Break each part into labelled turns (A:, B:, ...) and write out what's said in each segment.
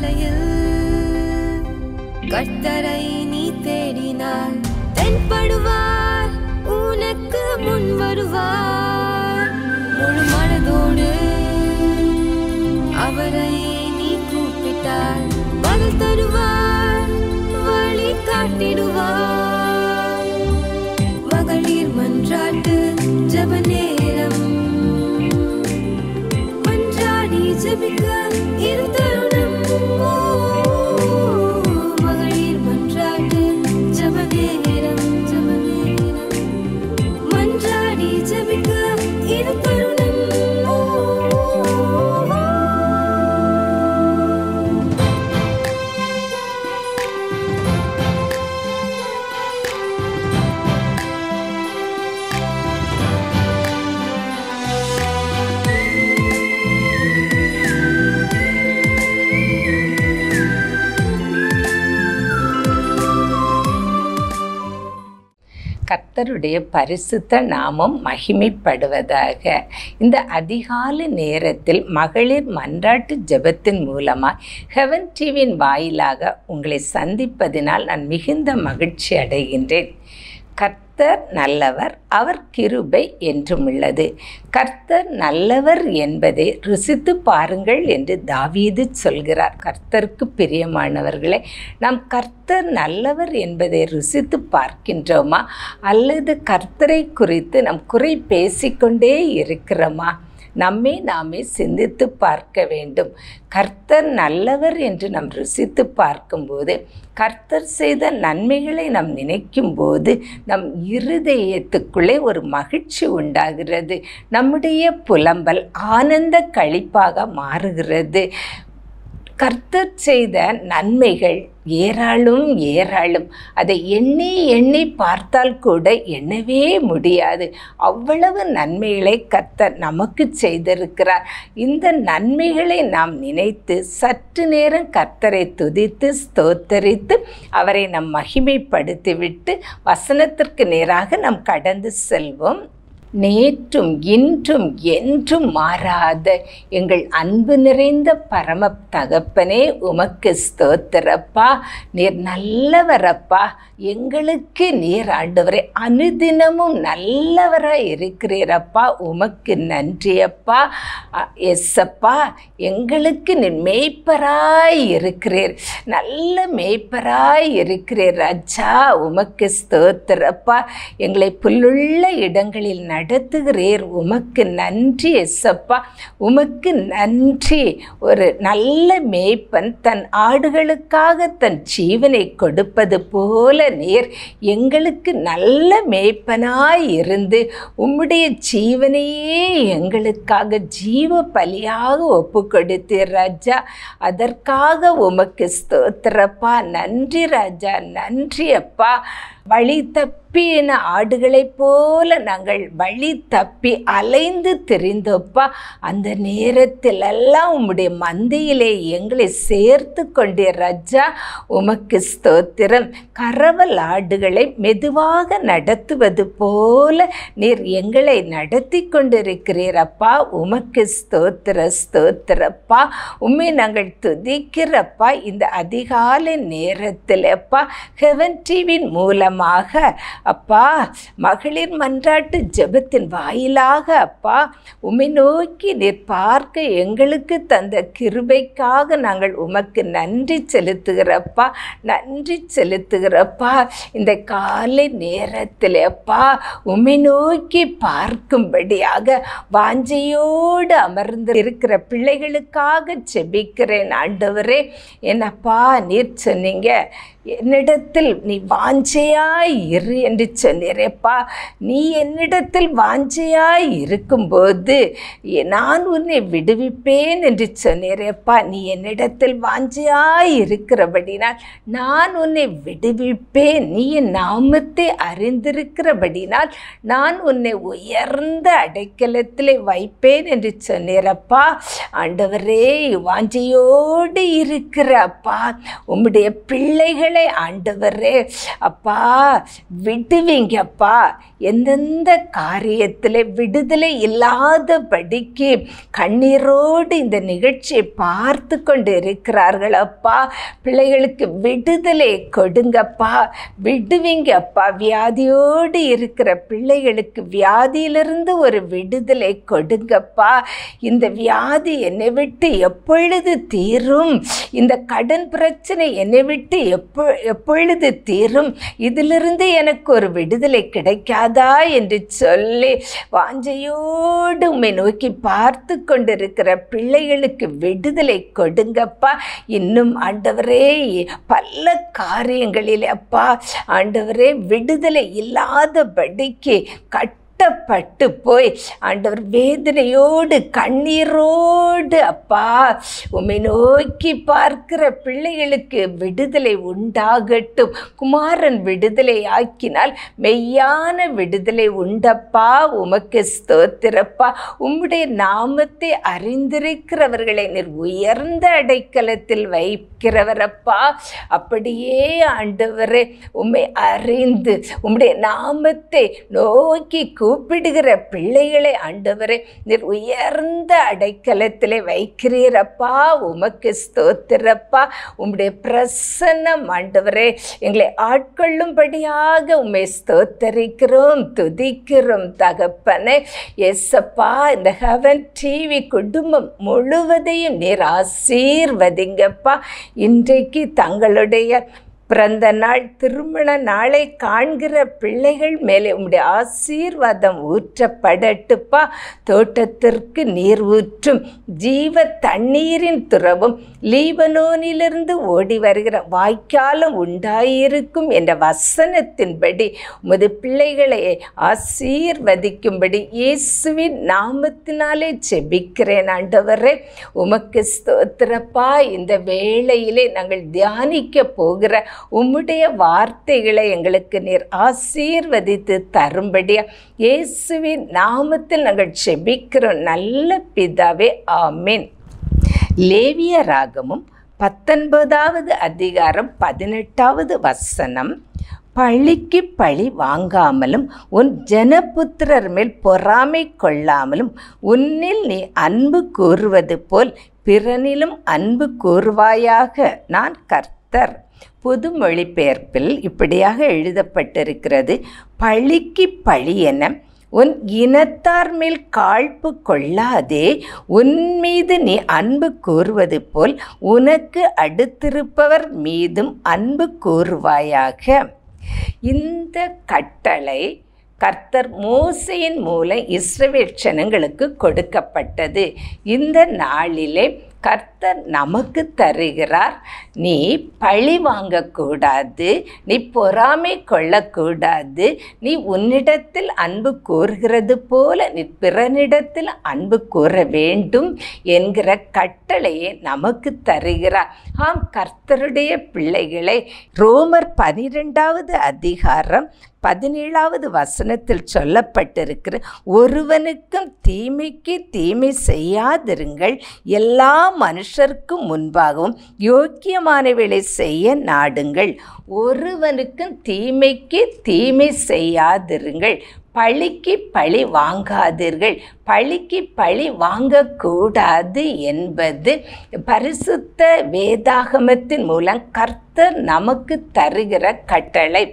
A: காலையில் கர்த்தரை நீ தேடினால் தென்படுவார், உனக்கு முன் வருவார். முழு மனதோடு அவரை நீ கூப்பிட்டால் பதில் தருவார், வழி காட்டிடுவார். மகளிர் மன்றாட்டு ஜெப நேரம், மன்றாடி ஜெபிக்க இரு தருணம். மகளிர் மன்றாட்டு ஜெப நேரம், மன்றாடி ஜெபிக்க இரு தருணம்.
B: கர்த்தருடைய பரிசுத்த நாமம் மகிமைப்படுவதாக. இந்த அதிகாலை நேரத்தில் மகளிர் மன்றாட்டு ஜெபத்தின் மூலமாக ஹெவன் டிவியின் வாயிலாக உங்களை சந்திப்பதினால் நான் மிகுந்த மகிழ்ச்சி அடைகின்றேன். கர்த்தர் நல்லவர், அவர் கிருபை என்றும் உள்ளது. கர்த்தர் நல்லவர் என்பதை ருசித்து பாருங்கள் என்று தாவீது சொல்கிறார். கர்த்தருக்கு பிரியமானவர்களே, நாம் கர்த்தர் நல்லவர் என்பதை ருசித்து பார்க்கின்றோமா, அல்லது கர்த்தரை குறித்து நாம் குறை பேசிக்கொண்டே இருக்கிறோமா? நம்மை நாமே சிந்தித்து பார்க்க வேண்டும். கர்த்தர் நல்லவர் என்று நாம் ருசித்து பார்க்கும்போது, கர்த்தர் செய்த நன்மைகளை நாம் நினைக்கும் போது நம் இருதயத்துக்குள்ளே ஒரு மகிழ்ச்சி உண்டாகிறது. நம்முடைய புலம்பல் ஆனந்த களிப்பாக மாறுகிறது. கர்த்தர் செய்த நன்மைகள் ஏராளம் ஏராளம். அதை எண்ணி எண்ணி பார்த்தால் கூட எண்ணவே முடியாது. அவ்வளவு நன்மைகளை கர்த்தர் நமக்கு செய்திருக்கிறார். இந்த நன்மைகளை நாம் நினைத்து சற்று நேரம் கர்த்தரை துதித்து ஸ்தோத்தரித்து அவரை நாம் மகிமைப்படுத்திவிட்டு வசனத்திற்கு நேராக நாம் கடந்து செல்வோம். நேற்றும் இன்றும் என்றும் மாறாத எங்கள் அன்பு நிறைந்த பரம தகப்பனே, உமக்கு ஸ்தோத்திரப்பா. நீர் நல்லவரப்பா. எங்களுக்கு நீர் ஆண்டவரே அனுதினமும் நல்லவராய் இருக்கிறீரப்பா. உமக்கு நன்றியப்பா. எஸ்ஸப்பா, எங்களுக்கு நீர் மேய்ப்பராய் இருக்கிறீர், நல்ல மேய்ப்பராய் இருக்கிறீர் ராஜா. உமக்கு ஸ்தோத்திரப்பா. எங்களை புல்லுள்ள இடங்களில் நடத்துகிறீர். உமக்கு நன்றி எஸ்ஸப்பா. உமக்கு நன்றி. ஒரு நல்ல மேய்ப்பன் தன் ஆடுகளுக்காக தன் ஜீவனை கொடுப்பது போல நீர் எங்களுக்கு நல்ல மேய்ப்பனாய் இருந்து உம்முடைய ஜீவனையே எங்களுக்காக ஜீவ பலியாக ஒப்பு கொடுத்தீர் ராஜா. அதற்காக உமக்கு ஸ்தோத்திரப்பா. நன்றி ராஜா, நன்றி அப்பா. வழி தப்பின ஆடுகளைப் போல நாங்கள் வழி தப்பி அலைந்து திரிந்தோப்பா. அந்த நேரத்தில் எல்லாம் உம்முடைய மந்தையிலே எங்களை சேர்த்து கொண்டே ராஜா. உமக்கு ஸ்தோத்திரம். கரவல் ஆடுகளை மெதுவாக நடத்துவது போல நீர் எங்களை நடத்தி கொண்டிருக்கிறீரப்பா. உமக்கு ஸ்தோத்திர ஸ்தோத்திரப்பா. உம்மை நாங்கள் துதிக்கிறப்பா. இந்த அதிகாலை நேரத்தில் அப்பா ஹெவன் டிவியின் மூலம் அப்பா மகளிர் மன்றாட்டு ஜெபத்தின் வாயிலாக அப்பா உம்மை நோக்கி நீர் பார்க்க எங்களுக்கு தந்த கிருபைக்காக நாங்கள் உமக்கு நன்றி செலுத்துகிறப்பா. நன்றி செலுத்துகிறப்பா. இந்த காலை நேரத்தில் அப்பா உம்மை நோக்கி பார்க்கும்படியாக வாஞ்சையோடு அமர்ந்து இருக்கிற பிள்ளைகளுக்காக ஜெபிக்கிறேன் ஆண்டவரே. என்னப்பா நீர் சொன்னீங்க, என்னிடத்தில் நீ வாஞ்சையாய் இரு என்று சொன்னீரேப்பா. நீ என்னிடத்தில் வாஞ்சையாய் இருக்கும்போது நான் உன்னை விடுவிப்பேன் என்று சொன்னீரேப்பா. நீ என்னிடத்தில் வாஞ்சையாய் இருக்கிறபடினால் நான் உன்னை விடுவிப்பேன். நீ என் நாமத்தை அறிந்திருக்கிறபடினால் நான் உன்னை உயர்ந்த அடைக்கலத்தில் வைப்பேன் என்று சொன்னீரப்பா. ஆண்டவரே, வாஞ்சையோடு இருக்கிறப்பா உம்முடைய பிள்ளைகள் ஆண்டவரே அப்பா விடுவீங்கப்பா. எந்தெந்த காரியத்தில் விடுதலை இல்லாதபடிக்கு கண்ணீரோடு இந்த நிகழ்ச்சியை பார்த்து கொண்டு இருக்கிறார்கள் அப்பா, பிள்ளைகளுக்கு விடுதலை கொடுங்கப்பா. விடுவீங்கப்பா. வியாதியோடு இருக்கிற பிள்ளைகளுக்கு வியாதியிலிருந்து ஒரு விடுதலை கொடுங்கப்பா. இந்த வியாதி என்னை விட்டு எப்பொழுது தீரும்? இந்த கடன் பிரச்சனை என்னை விட்டு எப்பொழுது தீரும்? இதிலிருந்து எனக்கு ஒரு விடுதலை கிடைக்காதா என்று சொல்லி வாஞ்சையோடு உம்மை நோக்கி பார்த்து கொண்டிருக்கிற பிள்ளைகளுக்கு விடுதலை கொடுங்கப்பா. இன்னும் ஆண்டவரே பல காரியங்களில் அப்பா ஆண்டவரே விடுதலை இல்லாதபடிக்கு கட்டப்பட்டு போய் ஆண்டவர் வேதனையோடு கண்ணீரோடு அப்பா உம்மை நோக்கி பார்க்கிற பிள்ளைகளுக்கு விடுதலை உண்டாகட்டும். குமாரன் விடுதலை ஆக்கினால் மெய்யான விடுதலை உண்டப்பா. உமக்கு ஸ்தோத்திரப்பா. உம்முடைய நாமத்தை அறிந்திருக்கிறவர்களை நீர் உயர்ந்த அடைக்கலத்தில் வைக்கிறவரப்பா. அப்படியே ஆண்டவரே உம்மை அறிந்து உம்முடைய நாமத்தை நோக்கி கூப்பிடுகிற பிள்ளைகளை ஆண்டவரே நீர் உயர்ந்த அடைக்கலத்திலே வைக்கிறீரப்பா. உமக்கு ஸ்தோத்திரப்பா. உம்முடைய பிரசன்னம் ஆண்டவரே எங்களை ஆட்கொள்ளும்படியாக உம்மை ஸ்தோத்தரிக்கிறோம், துதிக்கிறோம் தகப்பனே. எஸ்ஸப்பா, இந்த ஹெவன் டிவி குடும்பம் முழுவதையும் நீர் ஆசீர்வதிங்கப்பா. இன்றைக்கு தங்களுடைய பிறந்த நாள் திருமண நாளை காண்கிற பிள்ளைகள் மேலே உம்முடைய ஆசீர்வாதம் ஊற்றப்படட்டுப்பா. தோட்டத்திற்கு நீர் ஊற்றும் ஜீவ தண்ணீரின் துறவும் லீபனோனிலிருந்து ஓடி வருகிற வாய்க்காலும் உண்டாயிருக்கும் என்ற வசனத்தின்படி உமது பிள்ளைகளை ஆசீர்வதிக்கும்படி இயேசுவின் நாமத்தினாலே ஜெபிக்கிறேன் ஆண்டவரே. உமக்கு ஸ்தோத்திரப்பா. இந்த வேளையிலே நாங்கள் தியானிக்க போகிற உம்முடைய வார்த்தைகளை எங்களுக்கு நீர் ஆசீர்வதித்து தரும்படியா இயேசுவின் நாமத்தில் நாங்கள் ஜெபிக்கிறோம் நல்ல பிதாவே, ஆமென். லேவியராகமம் 19வது அதிகாரம் 18வது வசனம். பழிக்கு பழி வாங்காமலும் உன் ஜனபுத்திரர் மேல் பொறாமை கொள்ளாமலும் உன்னில் நீ அன்பு கூறுவது போல் பிறனிலும் அன்பு கூறுவாயாக. நான் கர்த்தர். புது மொழிபெயர்ப்பில் இப்படியாக எழுதப்பட்டிருக்கிறது. பழிக்கு பழி என உன் இனத்தார் மேல் காழ்ப்பு கொள்ளாதே, உன் மீது நீ அன்பு கூறுவது போல் உனக்கு அடுத்திருப்பவர் மீதும் அன்பு கூறுவாயாக. இந்த கட்டளை கர்த்தர் மோசேயின் மூலம் இஸ்ரவேல் ஜனங்களுக்கு கொடுக்கப்பட்டது. இந்த நாளிலே கர்த்தர் நமக்கு தருகிறார். நீ பழி வாங்கக்கூடாது, நீ பொறாமை கொள்ளக்கூடாது, நீ உன்னிடத்தில் அன்பு கூறுகிறது போல நீ பிறனிடத்தில் அன்பு கூற வேண்டும் என்கிற கட்டளையை நமக்கு தருகிறார். ஆம், கர்த்தருடைய பிள்ளைகளை ரோமர் 12வது அதிகாரம் 17வது வசனத்தில் சொல்லப்பட்டிருக்கிற ஒருவனுக்கும் தீமைக்கு தீமை செய்யாதிருங்கள், எல்லா மனுஷருக்கும் முன்பாகவும் யோக்கியமானவைகளை செய்ய நாடுங்கள். ஒருவனுக்கும் தீமைக்கு தீமை செய்யாதிருங்கள், பழிக்கு பழி வாங்காதீர்கள். பழிக்கு பழி வாங்கக்கூடாது என்பது பரிசுத்த வேதாகமத்தின் மூலம் கர்த்தர் நமக்கு தருகிற கட்டளை.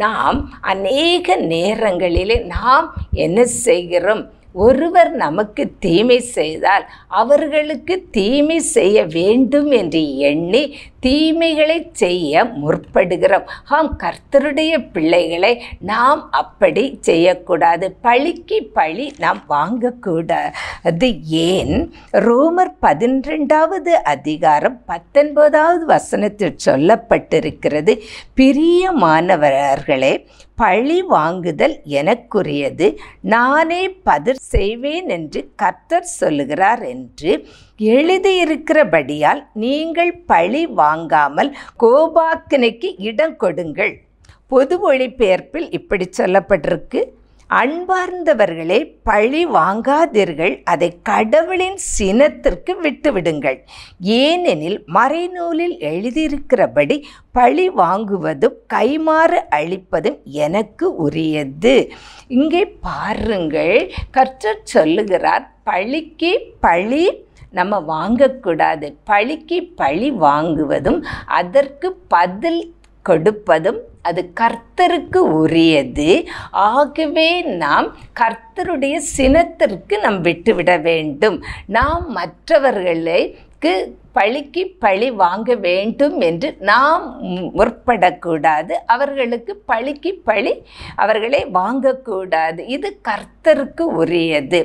B: நாம் அநேக நேரங்களிலே நாம் என்ன செய்கிறோம்? ஒருவர் நமக்கு தீமை செய்தால் அவர்களுக்கு தீமை செய்ய வேண்டும் என்று எண்ணி தீமைகளை செய்ய முற்படுகிறோம். ஆம், கர்த்தருடைய பிள்ளைகளை நாம் அப்படி செய்யக்கூடாது. பழிக்கு பழி நாம் வாங்கக்கூடாது. ஏன்? ரோமர் 12வது அதிகாரம் 19வது வசனத்தில் சொல்லப்பட்டிருக்கிறது, பிரியமானவர்களே, பழி வாங்குதல் எனக்குரியது, நானே பதில் செய்வேன் என்று கர்த்தர் சொல்லுகிறார் என்று எழுதியிருக்கிறபடியால் நீங்கள் பழி வாங்காமல் கோபாக்கினைக்கு இடம் கொடுங்கள். பொது மொழிபெயர்ப்பில் இப்படி சொல்லப்பட்டிருக்கு. அன்பார்ந்தவர்களே, பழி வாங்காதீர்கள், அதை கடவுளின் சினத்திற்கு விட்டுவிடுங்கள். ஏனெனில் மறைநூலில் எழுதியிருக்கிறபடி பழி வாங்குவதும் கைமாறு அளிப்பதும் எனக்கு உரியது. இங்கே பாருங்கள், கர்த்தர் சொல்லுகிறார், பழிக்கு பழி நம்ம வாங்கக்கூடாது. பழிக்கு பழி வாங்குவதும் அதற்கு பதில் கொடுப்பதும் அது கர்த்தருக்கு உரியது. ஆகவே நாம் கர்த்தருடைய சினத்திற்கு நாம் விட்டுவிட வேண்டும். நாம் மற்றவர்களுக்கு பழிக்கு பழி வாங்க வேண்டும் என்று நாம் முற்படக்கூடாது. அவர்களுக்கு பழிக்கு பழி அவர்களை வாங்கக்கூடாது. இது கர்த்தருக்கு உரியது.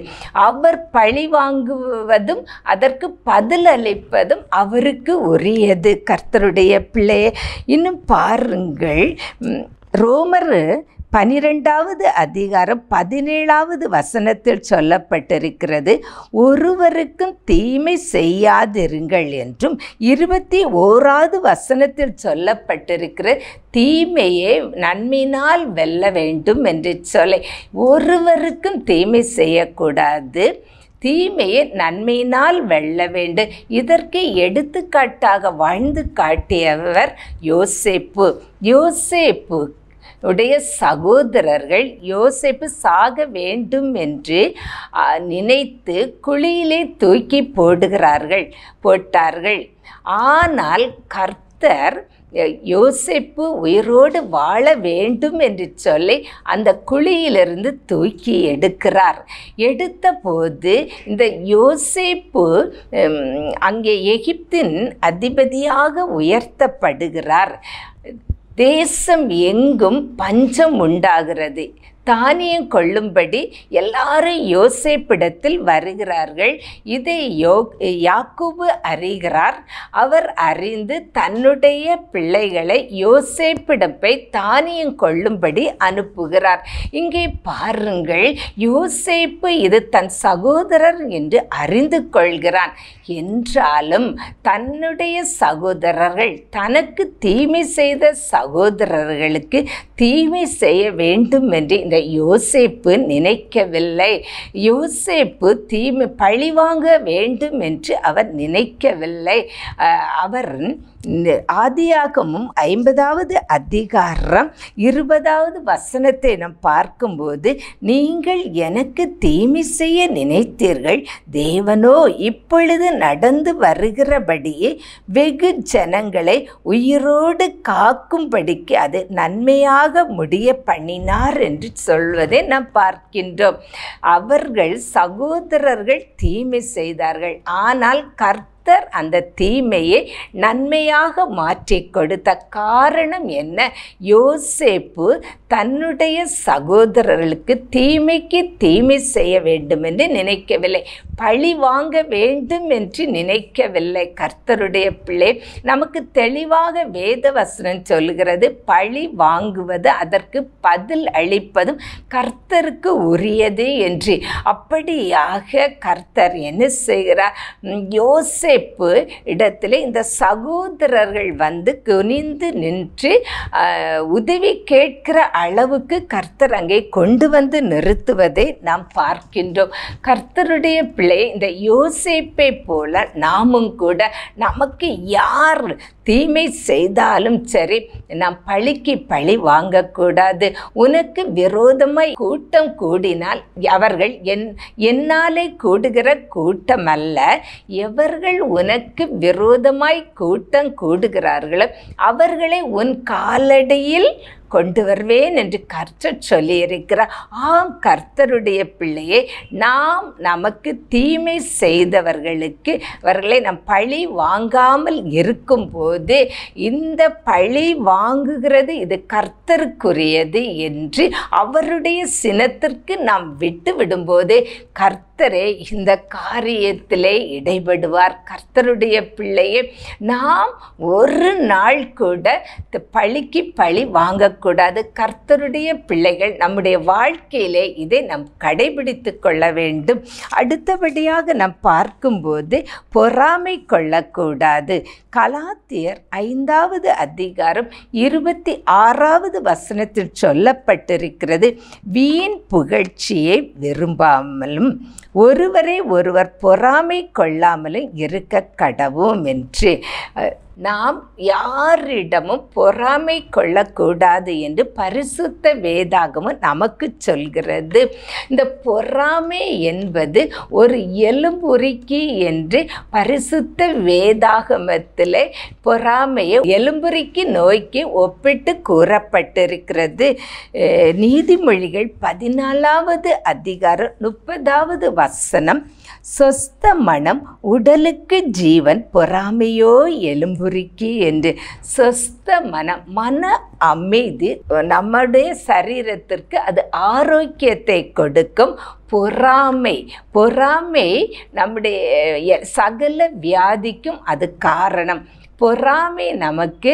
B: அவர் பழி வாங்குவதும் அதற்கு பதில் அளிப்பதும் அவருக்கு உரியது. கர்த்தருடைய பிள்ளையை இன்னும் பாருங்கள், ரோமர் 12வது அதிகாரம் 17வது வசனத்தில் சொல்லப்பட்டிருக்கிறது, ஒருவருக்கும் தீமை செய்யாதிருங்கள் என்றும் 21வது வசனத்தில் சொல்லப்பட்டிருக்கிற தீமையை நன்மையினால் வெல்ல வேண்டும் என்று சொல்லி, ஒருவருக்கும் தீமை செய்யக்கூடாது, தீமையை நன்மையினால் வெல்ல வேண்டும். இதற்கு எடுத்துக்காட்டாக வாழ்ந்து காட்டியவர் யோசேப்பு. யோசேப்பு உடைய சகோதரர்கள் யோசேப்பு சாக வேண்டும் என்று நினைத்து குழியிலே தூக்கி போட்டார்கள். ஆனால் கர்த்தர் யோசேப்பு உயிரோடு வாழ வேண்டும் என்று சொல்லி அந்த குழியிலிருந்து தூக்கி எடுக்கிறார். எடுத்த போது இந்த யோசேப்பு அங்கே எகிப்தின் அதிபதியாக உயர்த்தப்படுகிறார். தேசம் எங்கும் பஞ்சம் உண்டாகிறது. தானியம் கொள்ளும்படி எல்லாரும் யோசேப்பிடத்தில் வருகிறார்கள். இதை யாக்கோபு அறிகிறார். அவர் அறிந்து தன்னுடைய பிள்ளைகளை யோசேப்பிடம் போய் தானியம் கொள்ளும்படி அனுப்புகிறார். இங்கே பாருங்கள், யோசேப்பு இது தன் சகோதரர் என்று அறிந்து கொள்கிறான். என்றாலும் தன்னுடைய சகோதரர்கள், தனக்கு தீமை செய்த சகோதரர்களுக்கு தீமை செய்ய வேண்டும் என்று இந்த யோசேப்பு நினைக்கவில்லை. யோசேப்பு தீமை பழிவாங்க வேண்டும் என்று அவர் நினைக்கவில்லை. அவர் ஆதியாகமும் 50வது அதிகாரம் 20வது வசனத்தை நாம் பார்க்கும்போது, நீங்கள் எனக்கு தீமை செய்ய நினைத்தீர்கள், தேவனோ இப்பொழுது நடந்து வருகிறபடியே வெகு ஜனங்களை உயிரோடு காக்கும்படிக்கு அது நன்மையாக முடிய பண்ணினார் என்று சொல்வதை நாம் பார்க்கின்றோம். அவர்கள் சகோதரர்கள் தீமை செய்தார்கள், ஆனால் கர்த்தர் அந்த தீமையை நன்மையாக மாற்றி கொடுத்த காரணம் என்ன? யோசேப்பு தன்னுடைய சகோதரர்களுக்கு தீமைக்கு தீமை செய்ய வேண்டும் என்று நினைக்கவில்லை, பழி வாங்க வேண்டும் என்று நினைக்கவில்லை. கர்த்தருடைய பிள்ளை, நமக்கு தெளிவாக வேத வசனம் சொல்லுகிறது, பழி வாங்குவது அதற்கு பதில் அளிப்பதும் கர்த்தருக்கு உரியது என்று. அப்படியாக கர்த்தர் என்ன செய்கிறார்? யோசேப்பு இடத்திலே இந்த சகோதரர்கள் வந்து குனிந்து நின்று உதவி கேட்கிற அளவுக்கு கர்த்தர் அங்கே கொண்டு வந்து நிறுத்துவதை நாம் பார்க்கின்றோம். கர்த்தருடைய பிள்ளை, இந்த யோசேப்பை போல நாமும் கூட நமக்கு யார் தீமை செய்தாலும் சரி, நாம் பழிக்கு பழி வாங்கக்கூடாது. உனக்கு விரோதமாய் கூட்டம் கூடினால் அவர்கள் என்னாலே கூடுகிற கூட்டம் அல்ல, எவர்கள் உனக்கு விரோதமாய் கூட்டம் கூடுகிறார்களோ அவர்களை உன் காலடியில் கொண்டு வருவேன் என்று கர்த்தர் சொல்லியிருக்கிறார். ஆம், கர்த்தருடைய பிள்ளையே, நாம் நமக்கு தீமை செய்தவர்களுக்கு அவர்களை நாம் பழி வாங்காமல் இருக்கும்போது, இந்த பழி வாங்குகிறது இது கர்த்தருக்குரியது என்று அவருடைய சினத்திற்கு நாம் விட்டு விடும்போது கர்த்தரே இந்த காரியத்திலே இடைபடுவார். கர்த்தருடைய பிள்ளையே, நாம் ஒரு நாள் கூட பழிக்கு பழி வாங்க இருக்கக்கூடாது. கர்த்தருடைய பிள்ளைகள் நம்முடைய வாழ்க்கையிலே இதை நாம் கடைபிடித்து கொள்ள வேண்டும். அடுத்தபடியாக நாம் பார்க்கும்போது பொறாமை கொள்ளக்கூடாது. கலாத்தியர் 5வது அதிகாரம் 26வது வசனத்தில் சொல்லப்பட்டிருக்கிறது, வீண் புகழ்ச்சியை விரும்பாமலும் ஒருவரை ஒருவர் பொறாமை கொள்ளாமலும் இருக்க கடவோம் என்று. நாம் யாரிடமும் பொறாமை கொள்ளக்கூடாது என்று பரிசுத்த வேதாகமும் நமக்கு சொல்கிறது. இந்த பொறாமை என்பது ஒரு எலும்புரிக்கி என்று பரிசுத்த வேதாகமத்தில் பொறாமையை எலும்புரிக்கி நோய்க்கு ஒப்பிட்டு கூறப்பட்டிருக்கிறது. நீதிமொழிகள் 14வது அதிகாரம் 30வது வசனம், சொஸ்த மனம் உடலுக்கு ஜீவன், பொறாமையோ எலும்புரிக்கி என்று. சொஸ்த மனம், மன அமைதி, நம்முடைய சரீரத்திற்கு அது ஆரோக்கியத்தை கொடுக்கும். பொறாமை நம்முடைய சகல வியாதிக்கும் அது காரணம். பொறாமை நமக்கு,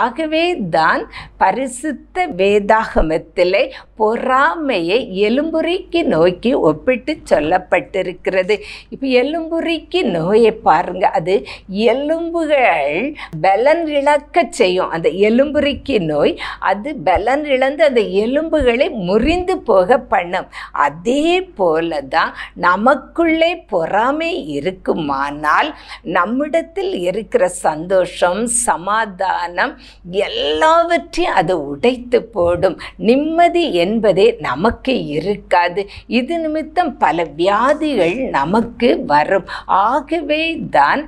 B: ஆகவே தான் பரிசுத்த வேதாகமத்திலே பொறாமையை எலும்புரிக்கி நோய்க்கு ஒப்பிட்டு சொல்லப்பட்டிருக்கிறது. இப்போ எலும்புரிக்கி நோயை பாருங்க, அது எலும்புகள் பலன் இழக்க செய்யும். அந்த எலும்புரிக்கி நோய் அது பலன் இழந்து அந்த எலும்புகளை முறிந்து போக பண்ணும். அதே போல தான் நமக்குள்ளே பொறாமை இருக்குமானால் நம்மிடத்தில் இருக்கிற சந்தோஷம், சமாதானம் எல்லாவற்றையும் அது உடைத்து போடும். நிம்மதி என்பதே நமக்கு இருக்காது. இது நிமித்தம் பல வியாதிகள் நமக்கு வரும். ஆகவே தான்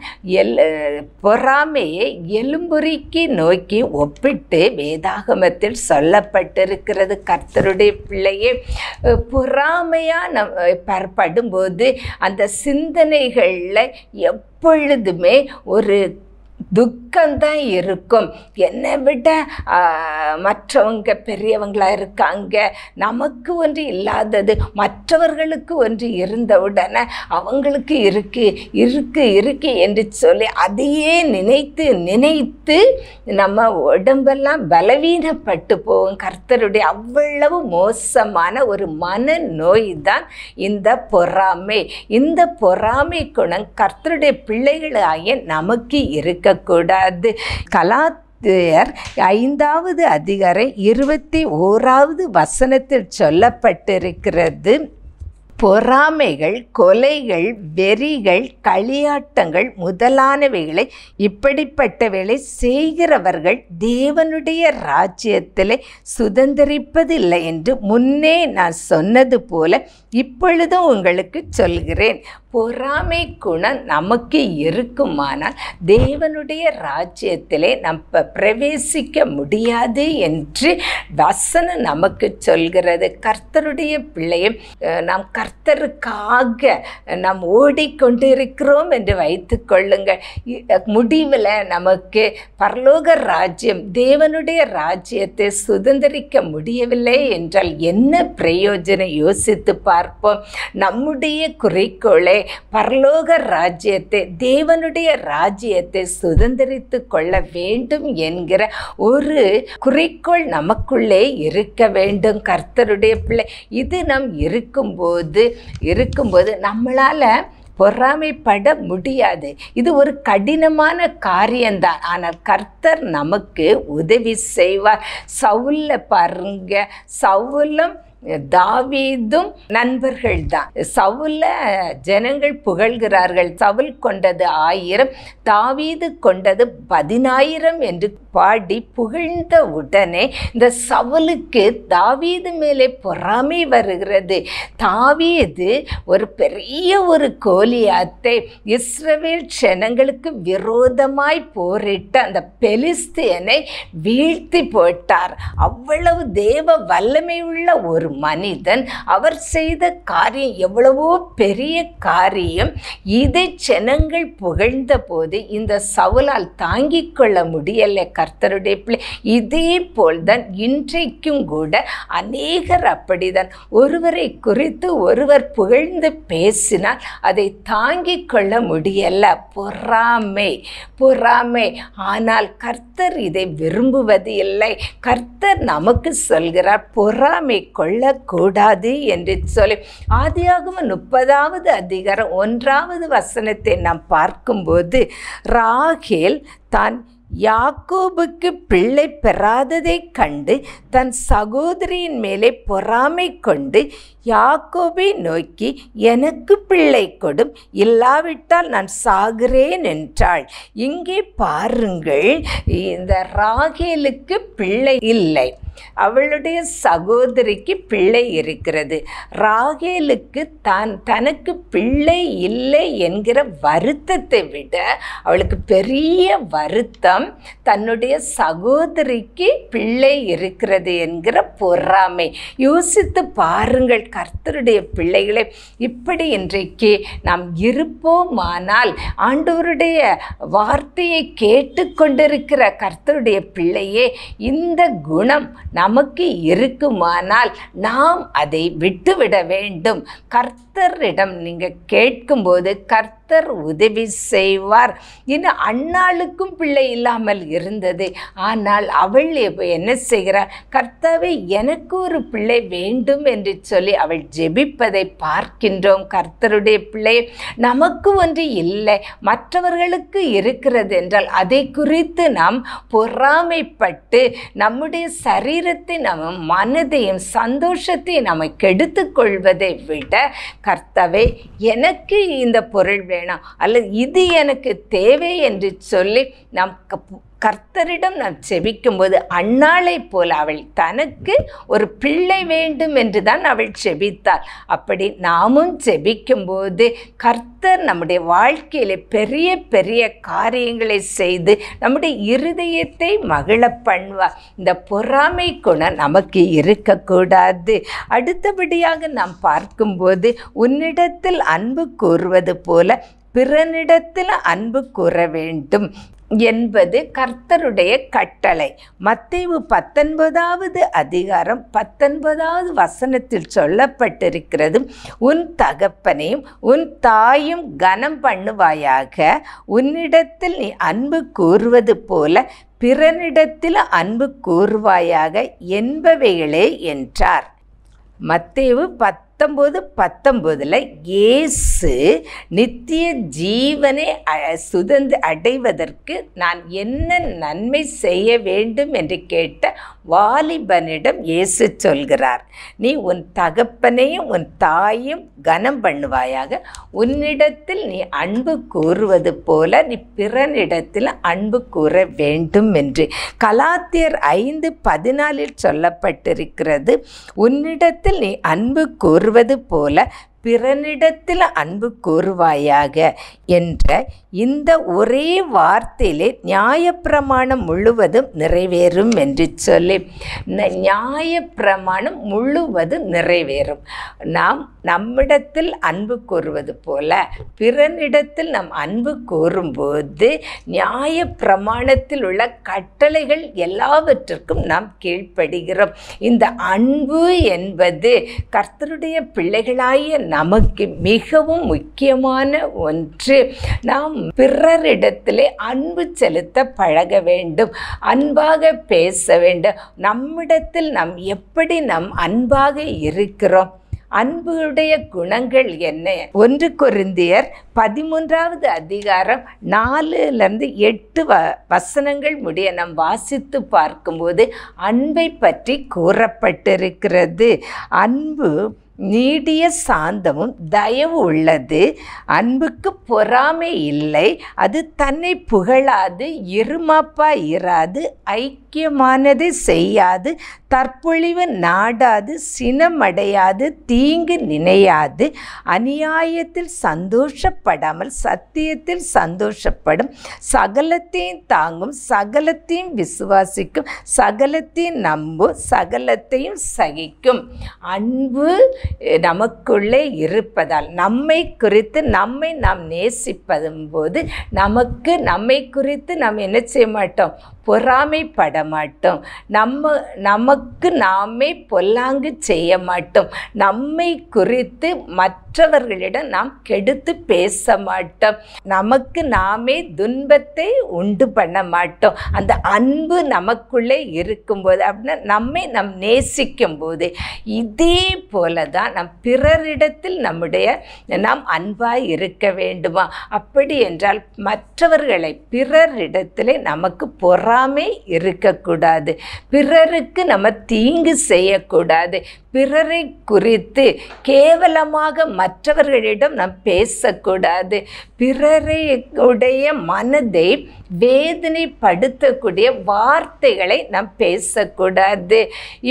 B: பொறாமையை எலும்புரிக்கி நோக்கி ஒப்பிட்டு வேதாகமத்தில் சொல்லப்பட்டிருக்கிறது. கர்த்தருடைய பிள்ளையே, பொறாமையாக படும்போது அந்த சிந்தனைகளில் எப்பொழுதுமே ஒரு துக்கம்தான் இருக்கும். என்னை விட மற்றவங்க பெரியவங்களாக இருக்காங்க, நமக்கு ஒன்று இல்லாதது மற்றவர்களுக்கு ஒன்று இருந்தவுடனே அவங்களுக்கு இருக்கு என்று சொல்லி அதையே நினைத்து நம்ம உடம்பெல்லாம் பலவீனப்பட்டு போகும். கர்த்தருடைய அவ்வளவு மோசமான ஒரு மனநோய் தான் இந்த பொறாமை. இந்த பொறாமை குணம் கர்த்தருடைய பிள்ளைகளாகிய நமக்கு இருக்கக்கூடாது. கலாத்தியர் 5வது அதிகாரம் 21வது வசனத்தில் சொல்லப்பட்டிருக்கிறது, பொறாமைகள், கொலைகள், வெறிகள், களியாட்டங்கள் முதலானவைகளை இப்படிப்பட்டவைகளை செய்கிறவர்கள் தேவனுடைய ராஜ்யத்தில் சுதந்திரிப்பதில்லை என்று முன்னே நான் சொன்னது போல இப்பொழுதும் உங்களுக்கு சொல்கிறேன். பொறாமை குணம் நமக்கு இருக்குமானால் தேவனுடைய ராஜ்யத்திலே நம்ம பிரவேசிக்க முடியாது என்று வசனம் நமக்கு சொல்கிறது. கர்த்தருடைய பிள்ளையை நாம் கர்த்தருக்காக நாம் ஓடிக்கொண்டிருக்கிறோம் என்று வைத்து கொள்ளுங்கள். முடிவில் நமக்கு பரலோக ராஜ்யம், தேவனுடைய ராஜ்யத்தை சுதந்திரிக்க முடியவில்லை என்றால் என்ன பிரயோஜனம்? யோசித்து பார்ப்போம். நம்முடைய குறிக்கோளை பரலோக ராஜ்யத்தை, தேவனுடைய ராஜ்யத்தை சுதந்திரித்து கொள்ள வேண்டும் என்கிற ஒரு குறிக்கோள் நமக்குள்ளே இருக்க வேண்டும். கர்த்தருடைய பிள்ளை, இது நம் இருக்கும்போது நம்மளால் பொறாமைப்பட முடியாது. இது ஒரு கடினமான காரியம்தான். ஆனால் கர்த்தர் நமக்கு உதவி செய்வார். சவுல்ல பாருங்க, சவுலும் தாவீதும் நண்பர்கள் தான். சவுல ஜனங்கள் புகழ்கிறார்கள். சவுல் கொண்டது 1000, தாவீது கொண்டது 10000 என்று பாடி புகழ்ந்த உடனே இந்த சவுலுக்கு தாவீது மேலே பொறாமை வருகிறது. தாவீது ஒரு பெரிய ஒரு கோலியாத்தை, இஸ்ரவேல் ஜனங்களுக்கு விரோதமாய் போரிட்ட அந்த பெலிஸ்தியனை வீழ்த்தி போட்டார். அவ்வளவு தேவ வல்லமை உள்ள ஒரு மனிதன். அவர் செய்த காரியம் எவ்வளவோ பெரிய காரியம். இதை ஜனங்கள் புகழ்ந்த போது இந்த சவுலால் தாங்கிக் கொள்ள முடியலை. கர்த்தருடைய பிள்ளை. இதே போல்தான் இன்றைக்கும் கூட அநேகர் அப்படிதான். ஒருவரை குறித்து ஒருவர் புகழ்ந்து பேசினால் அதை தாங்கிக் கொள்ள முடியல. பொறாமை. ஆனால் கர்த்தர் இதை விரும்புவது இல்லை. கர்த்தர் நமக்கு சொல்கிறார் பொறாமை கொள்ளக்கூடாது என்று சொல்லி. ஆதியாகமம் 30வது அதிகாரம் 1வது வசனத்தை நாம் பார்க்கும்போது, ராகேல் தான் யாக்கோபுக்கு பிள்ளை பெறாததைக் கண்டு தன் சகோதரியின் மேலே பொறாமை கொண்டு யாக்கோபை நோக்கி, எனக்கு பிள்ளை கொடும், இல்லாவிட்டால் நான் சாகிறேன் என்றாள். இங்கே பாருங்கள், இந்த ராகேலுக்கு பிள்ளை இல்லை, அவளுடைய சகோதரிக்கு பிள்ளை இருக்கிறது. ராகேலுக்கு தனக்கு பிள்ளை இல்லை என்கிற வருத்தத்தை விட அவளுக்கு பெரிய வருத்தம் தன்னுடைய சகோதரிக்கு பிள்ளை இருக்கிறது என்கிற பொறாமை. யோசித்து பாருங்கள் கர்த்தருடைய பிள்ளைகளை. இப்படி இன்றைக்கு நாம் இருப்போமானால், ஆண்டவருடைய வார்த்தையை கேட்டுக்கொண்டிருக்கிற கர்த்தருடைய பிள்ளையே, இந்த குணம் நமக்கு இருக்குமானால் நாம் அதை விட்டுவிட வேண்டும். கர்த்தரிடம் நீங்கள் கேட்கும்போது கர்த்தர் உதவி செய்வார். இன்னும் அன்னாளுக்கும் பிள்ளை இல்லாமல் இருந்தது. ஆனால் அவள் என்ன செய்கிறார்? கர்த்தாவே, எனக்கு ஒரு பிள்ளை வேண்டும் என்று சொல்லி அவள் ஜெபிப்பதை பார்க்கின்றோம். கர்த்தருடைய பிள்ளை, நமக்கு ஒன்று இல்லை, மற்றவர்களுக்கு இருக்கிறது என்றால் அதை குறித்து நாம் பொறாமைப்பட்டு நம்முடைய சரீரத்தை, நம்ம மனதையும் சந்தோஷத்தையும் நம்ம கெடுத்து கொள்வதை விட, கர்த்தாவே எனக்கு இந்த பொருள் வேணும் அல்லது இது எனக்கு தேவை என்று சொல்லி நாம் கர்த்தரிடம் நாம் செபிக்கும்போது அன்னாளை போல அவள் தனக்கு ஒரு பிள்ளை வேண்டும் என்று தான் அவள் செபித்தாள். அப்படி நாமும் செபிக்கும்போது கர்த்தர் நம்முடைய வாழ்க்கையில் பெரிய பெரிய காரியங்களை செய்து நம்முடைய இருதயத்தை மகிழ பண்ணுவார். இந்த பொறாமை குணம் நமக்கு இருக்கக்கூடாது. அடுத்தபடியாக நாம் பார்க்கும்போது, உன்னிடத்தில் அன்பு கூறுவது போல பிறனிடத்தில் அன்பு கூற வேண்டும் என்பது கர்த்தருடைய கட்டளை. மத்தேயு 19வது அதிகாரம் 19வது வசனத்தில் சொல்லப்பட்டிருக்கிறது, உன் தகப்பனையும் உன் தாயும் கனம் பண்ணுவாயாக, உன்னிடத்தில் நீ அன்பு கூறுவது போல பிறனிடத்தில் அன்பு கூறுவாயாக என்பவைகளே என்றார். மத்தேயு 19:19 இயேசு நித்திய ஜீவனை அடைவதற்கு நான் என்ன நன்மை செய்ய வேண்டும் என்று கேட்ட வாலிபனிடம் இயேசு சொல்கிறார், நீ உன் தகப்பனையும் உன் தாயும் கனம் பண்ணுவாயாக, உன்னிடத்தில் நீ அன்பு கூறுவது போல நீ பிறனிடத்தில் அன்பு கூற வேண்டும் என்று. கலாத்தியர் 5:14 சொல்லப்பட்டிருக்கிறது, உன்னிடத்தில் நீ அன்பு கூறுவது போல பிறனிடத்தில் அன்பு கூறுவாயாக என்ற இந்த ஒரே வார்த்தையிலே நியாயப்பிரமாணம் முழுவதும் நிறைவேறும் என்று சொல்லி, நியாயப்பிரமாணம் முழுவதும் நிறைவேறும். நாம் நம்மிடத்தில் அன்பு கூறுவது போல பிறனிடத்தில் நாம் அன்பு கூறும்போது நியாயப்பிரமாணத்தில் உள்ள கட்டளைகள் எல்லாவற்றிற்கும் நாம் கீழ்ப்படுகிறோம். இந்த அன்பு என்பது கர்த்தருடைய பிள்ளைகளாகிய நமக்கு மிகவும் முக்கியமான ஒன்று. நாம் பிறரிடத்திலே அன்பு செலுத்த பழக வேண்டும், அன்பாக பேச வேண்டும். நம்மிடத்தில் நாம் எப்படி நாம் அன்பாக இருக்கிறோம்? அன்புடைய குணங்கள் என்ன? 1 கொரிந்தியர் 13வது அதிகாரம் 4-8 வசனங்கள் முடிய நாம் வாசித்து பார்க்கும்போது அன்பை பற்றி கூறப்பட்டிருக்கிறது. அன்பு நீடிய சாந்தமும் தயவு உள்ளது, அன்புக்கு பொறாமை இல்லை, அது தன்னை புகழாது, இருமாப்பா இராது, ஐக்கியமானதை செய்யாது, தற்பொழிவு நாடாது, சினமடையாது, தீங்கு நினையாது, அநியாயத்தில் சந்தோஷப்படாமல் சத்தியத்தில் சந்தோஷப்படும், சகலத்தையும் தாங்கும், சகலத்தையும் விசுவாசிக்கும், சகலத்தையும் நம்பும், சகலத்தையும் சகிக்கும். அன்பு நமக்குள்ளே இருப்பதால் நமக்கு குறித்து நாம் நேசிப்பதும் போது நம்மை குறித்து நாம் என்ன செய்ய மாட்டோம், பொறாமைப்பட மாட்டோம். நமக்கு நாமே பொல்லாங்கு செய்ய மாட்டோம். நம்மை குறித்து மற்றவர்களிடம் நாம் கெடுத்து பேச மாட்டோம். நமக்கு நாமே துன்பத்தை உண்டு பண்ண மாட்டோம். அந்த அன்பு நமக்குள்ளே இருக்கும்போது அப்படின்னா நம்மை நாம் நேசிக்கும் போது இதே போல தான் நம் பிறரிடத்தில் நாம் அன்பாய் இருக்க வேண்டுமா? அப்படி என்றால் மற்றவர்களை பிறரிடத்திலே நமக்கு பொறாமை இருக்கக்கூடாது. பிறருக்கு நம்ம தீங்கு செய்யக்கூடாது. பிறரை குறித்து கேவலமாக மற்றவர்களிடம் நாம் பேசக்கூடாது. பிறருடைய மனதை வேதனைப்படுத்தக்கூடிய வார்த்தைகளை நாம் பேசக்கூடாது.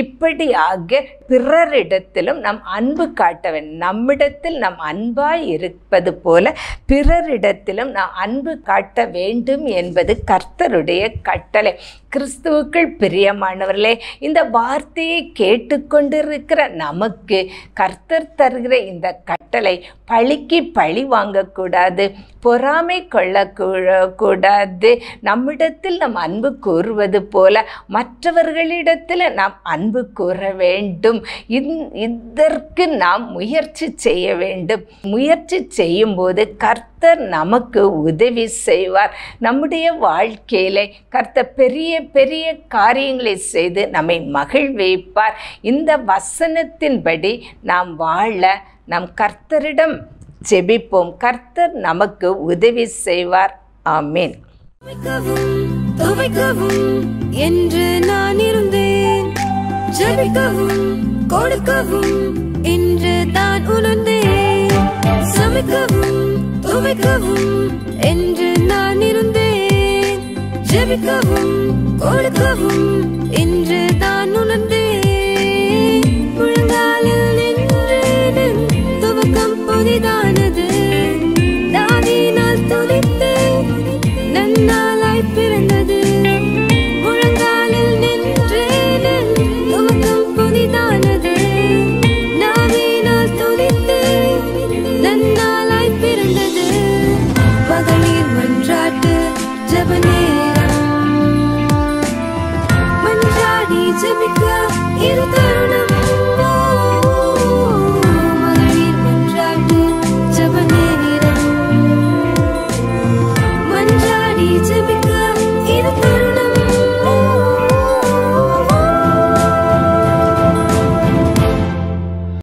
B: இப்படியாக பிறரிடத்திலும் நாம் அன்பு காட்ட வேண்டும். நம்மிடத்தில் நாம் அன்பாய் இருப்பது போல பிறரிடத்திலும் நாம் அன்பு காட்ட வேண்டும் என்பது கர்த்தருடைய கட்டளை. கிறிஸ்துவுக்குள் பிரியமானவர்களே, இந்த வார்த்தையை கேட்டுக்கொண்டிருக்கிற நமக்கு கர்த்தர் தருகிற இந்த கட்டளை பழிக்கு பழி வாங்கக்கூடாது, பொறாமை கொள்ளக்கூடாது. நம்மிடத்தில் நாம் அன்பு கூறுவது போல மற்றவர்களிடத்தில் நாம் அன்பு கூற வேண்டும். இதற்கு நாம் முயற்சி செய்ய வேண்டும். முயற்சி செய்யும்போது கர்த்தர் நமக்கு உதவி செய்வார். நம்முடைய வாழ்க்கையிலே கர்த்தர் பெரிய பெரிய காரியங்களை செய்து நம்மை மகிழ்விப்பார். இந்த வசனத்தின்படி நாம் வாழ நம் கர்த்தரிடம் ஜெபிப்போம். கர்த்தர் நமக்கு உதவி செய்வார். ஆமென்.
A: துவைக்கவும் என்று நான் இருந்தேன், ஜெபிக்கவும் கொடுக்கவும் என்று தான் உணர்ந்தேன். சமைக்கவும் துவைக்கவும் என்று நான் இருந்தேன், ஜெபிக்கவும் கொடுக்கவும் என்று தான் உணர்ந்தேன்.